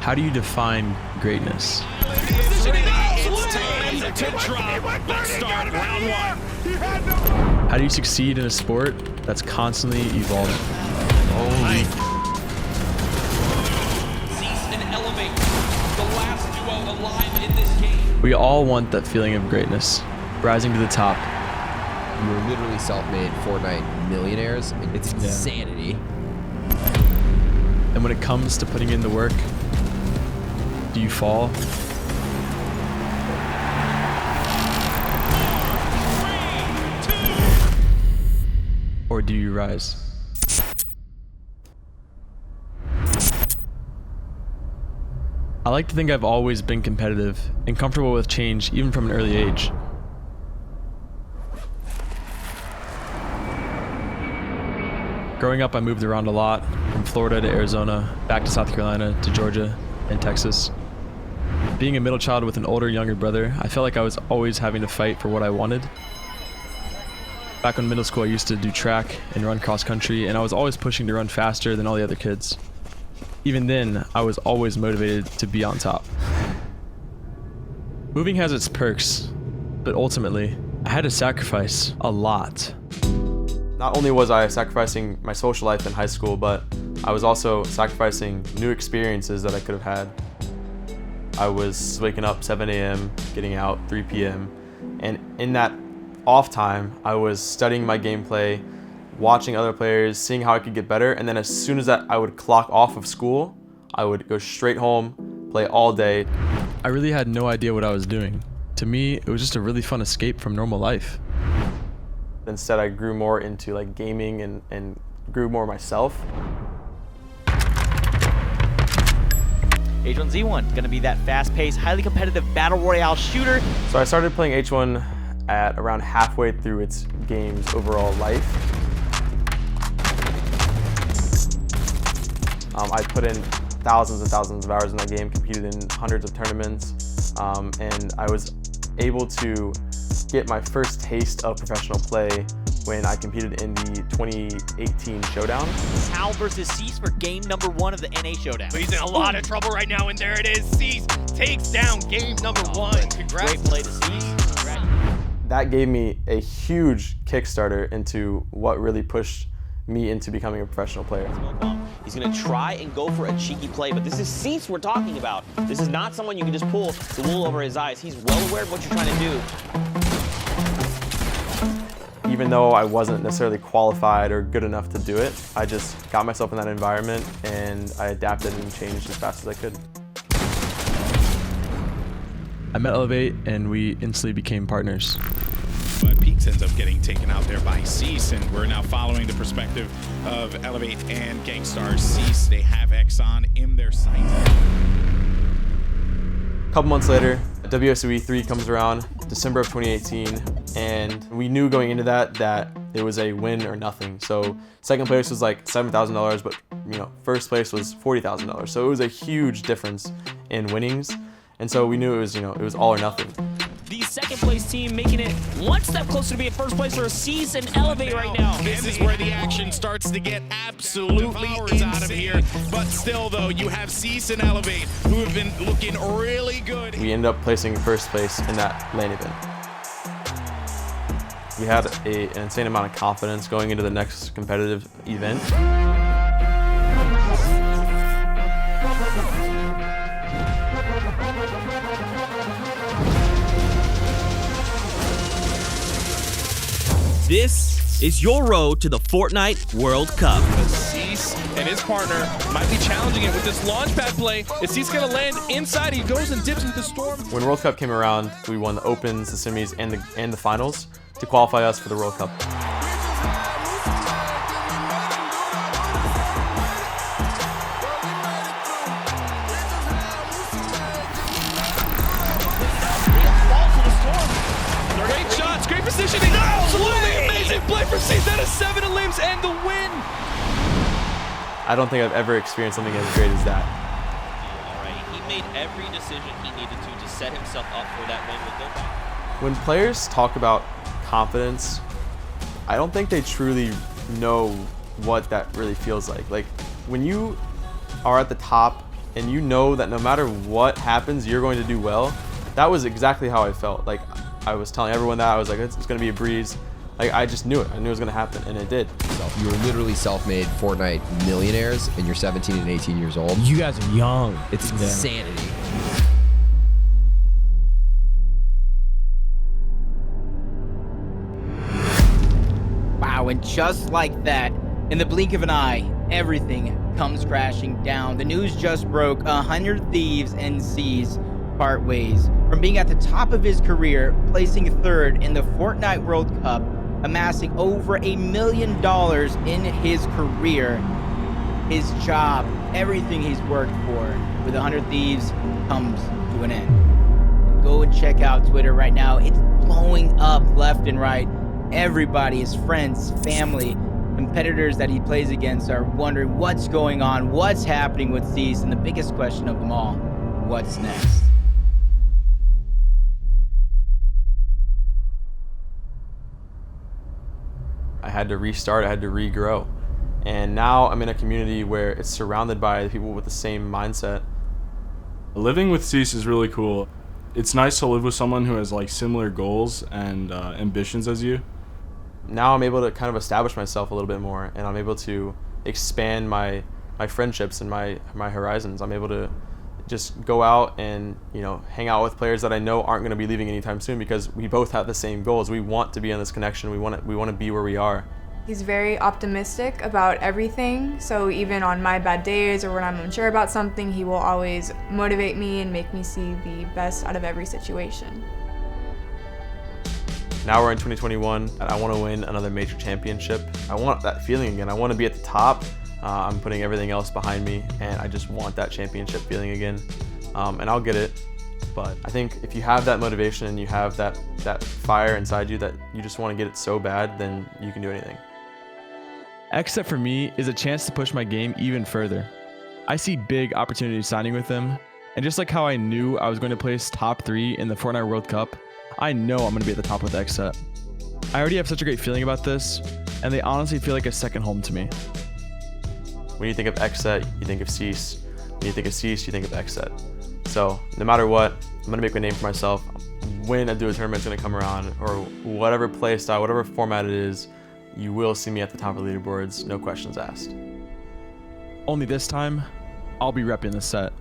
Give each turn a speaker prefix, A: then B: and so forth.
A: How do you define greatness? How do you succeed in a sport that's constantly evolving?
B: Holy Ceice and Elevate, the last duo alive in this game.
A: We all want that feeling of greatness, rising to the top.
C: We're literally self-made Fortnite millionaires. It's insanity.
A: And when it comes to putting in the work, do you fall? Or do you rise? I like to think I've always been competitive and comfortable with change, even from an early age. Growing up, I moved around a lot, from Florida to Arizona, back to South Carolina to Georgia and Texas. Being a middle child with an older, younger brother, I felt like I was always having to fight for what I wanted. Back in middle school, I used to do track and run cross country, and I was always pushing to run faster than all the other kids. Even then, I was always motivated to be on top. Moving has its perks, but ultimately, I had to sacrifice a lot. Not only was I sacrificing my social life in high school, but I was also sacrificing new experiences that I could have had. I was waking up 7 a.m., getting out 3 p.m., and in that off time, I was studying my gameplay, watching other players, seeing how I could get better, and then as soon as I would clock off of school, I would go straight home, play all day. I really had no idea what I was doing. To me, it was just a really fun escape from normal life. Instead, I grew more into like gaming and grew more myself.
D: H1Z1, gonna be that fast-paced, highly competitive battle royale shooter.
A: So I started playing H1 at around halfway through its game's overall life. I put in thousands and thousands of hours in that game, competed in hundreds of tournaments, and I was able to get my first taste of professional play when I competed in the 2018 Showdown.
D: Hal versus Ceice for game number 1 of the NA Showdown.
E: He's in a lot of trouble right now, and there it is. Ceice takes down game number 1. Congrats.
D: Great play to Ceice.
A: That gave me a huge Kickstarter into what really pushed me into becoming a professional player.
F: He's gonna try and go for a cheeky play, but this is Ceice we're talking about. This is not someone you can just pull the wool over his eyes. He's well aware of what you're trying to do.
A: Even though I wasn't necessarily qualified or good enough to do it, I just got myself in that environment and I adapted and changed as fast as I could. I met Elevate and we instantly became partners.
G: But Peaks ends up getting taken out there by Ceice, and we're now following the perspective of Elevate and Gangstar. Ceice, they have Exxon in their sight.
A: A couple months later, WSOE 3 comes around, December of 2018, and we knew going into that it was a win or nothing. So second place was like $7,000, but first place was $40,000. So it was a huge difference in winnings, and so we knew it was all or nothing.
F: The second place team making it one step closer to being first place for Ceice and Elevate right now.
G: This is where the action starts to get absolutely insane out of here. But still, though, you have Ceice and Elevate, who have been looking really good.
A: We ended up placing first place in that LAN event. We had an insane amount of confidence going into the next competitive event.
H: This is your road to the Fortnite World Cup.
E: Ceice and his partner might be challenging it with this launchpad play. Is Ceice gonna land inside? He goes and dips into the storm.
A: When World Cup came around, we won the Opens, the semis, and the finals to qualify us for the World Cup.
E: Great shots, great positioning. Absolutely amazing play for Ceice. That is 7 limbs and the win.
A: I don't think I've ever experienced something as great as that.
F: All right, he made every decision he needed to set himself up for that win with Gopa.
A: When players talk about confidence, I don't think they truly know what that really feels like. Like when you are at the top and you know that no matter what happens, you're going to do well. That was exactly how I felt. Like, I was telling everyone that. I was like, it's going to be a breeze. Like, I just knew it. I knew it was going to happen, and it did.
C: You were literally self-made Fortnite millionaires, and you're 17 and 18 years old.
I: You guys are young.
C: It's insanity.
J: Wow, and just like that, in the blink of an eye, everything comes crashing down. The news just broke. 100 Thieves and Ceice part ways. From being at the top of his career, placing third in the Fortnite World Cup, amassing over $1 million in his career, his job, everything he's worked for with 100 Thieves comes to an end. Go and check out Twitter right now. It's blowing up left and right. Everybody, his friends, family, competitors that he plays against are wondering what's going on, what's happening with Ceice, and the biggest question of them all, what's next?
A: I had to restart, I had to regrow. And now I'm in a community where it's surrounded by people with the same mindset.
K: Living with Ceice is really cool. It's nice to live with someone who has like similar goals and ambitions as you.
A: Now I'm able to kind of establish myself a little bit more, and I'm able to expand my friendships and my horizons. I'm able to just go out and, you know, hang out with players that I know aren't going to be leaving anytime soon, because we both have the same goals. We want to be in this connection. We want to be where we are.
L: He's very optimistic about everything, so even on my bad days or when I'm unsure about something, he will always motivate me and make me see the best out of every situation.
A: Now we're in 2021, and I want to win another major championship. I want that feeling again. I want to be at the top. I'm putting everything else behind me, and I just want that championship feeling again. And I'll get it. But I think if you have that motivation and you have that fire inside you that you just want to get it so bad, then you can do anything.
I: XSET for me is a chance to push my game even further. I see big opportunities signing with them, and just like how I knew I was going to place top 3 in the Fortnite World Cup, I know I'm going to be at the top with XSET. I already have such a great feeling about this, and they honestly feel like a second home to me.
A: When you think of XSET, you think of Ceice. When you think of Ceice, you think of XSET. So no matter what, I'm going to make a name for myself. When I do a tournament's going to come around, or whatever play style, whatever format it is, you will see me at the top of the leaderboards, no questions asked.
I: Only this time, I'll be repping the set.